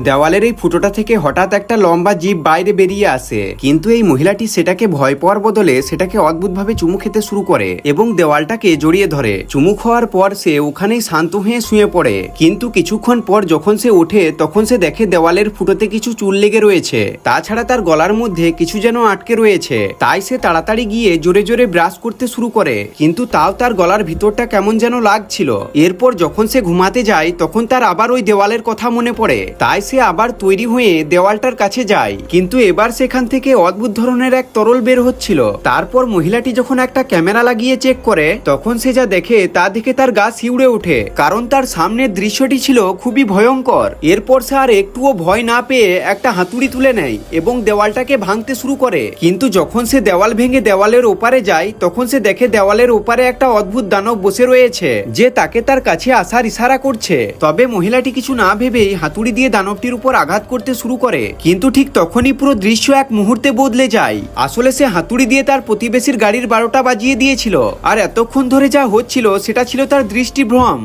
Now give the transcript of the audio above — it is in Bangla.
দেওয়ালের এই ফুটোটা থেকে হঠাৎ একটা লম্বা জিভ বাইরে বেরিয়ে আসে, কিন্তু এই মহিলাটি সেটাকে ভয় পাওয়ার বদলে সেটাকে অদ্ভুতভাবে চুমু খেতে শুরু করে এবং দেওয়ালটাকে জড়িয়ে ধরে। চুমু খাওয়ার পর সে ওখানেই শান্ত হয়ে শুয়ে পড়ে, কিন্তু কিছুক্ষণ পর যখন সে ওঠে তখন সে দেখে দেওয়ালের ফুটোতে কিছু চুল লেগে রয়েছে, তাছাড়া তার গলার মধ্যে কিছু যেন আটকে রয়েছে। তাই সে তাড়াতাড়ি গিয়ে জোরে জোরে ব্রাশ করতে শুরু করে, কিন্তু তাও তার গলার ভিতরটা কেমন যেন লাগছিল। এরপর যখন সে ঘুমাতে যায় তখন তার আবার ওই দেওয়ালের কথা মনে পড়ে, তাই সে আবার তৈরি হয়ে দেওয়ালটার কাছে যায়, কিন্তু এবার সেখান থেকে অদ্ভুত ধরনের এক তরল বের হচ্ছিল। তারপর মহিলাটি যখন একটা ক্যামেরা লাগিয়ে চেক করে তখন সে যা দেখে তা দেখে তার গা শিউড়ে ওঠে, কারণ তার সামনের দৃশ্যটি ছিল খুবই ভয়ঙ্কর। এরপর সে আর একটুও ভয় না পেয়ে একটা হাতুড়ি তুলে নেয় এবং দেওয়ালটাকে ভাঙতে শুরু করে, কিন্তু যখন সে দেওয়াল ভেঙে দেওয়ালের ওপারে যায় তখন সে দেখে দেওয়ালের ওপারে একটা অদ্ভুত দানব বসে রয়েছে, যে তাকে তার কাছে আসার ইশারা করছে। তবে মহিলাটি কিছু না ভেবেই হাতুড়ি দিয়ে দানবটির উপর আঘাত করতে শুরু করে, কিন্তু ঠিক তখনই পুরো দৃশ্য এক মুহূর্তে বদলে যায়। আসলে সে হাতুড়ি দিয়ে তার প্রতিবেশীর গাড়ির 12টা বাজিয়ে দিয়েছিল, আর এতক্ষণ ধরে যা হচ্ছিল সেটা ছিল তার দৃষ্টিভ্রম।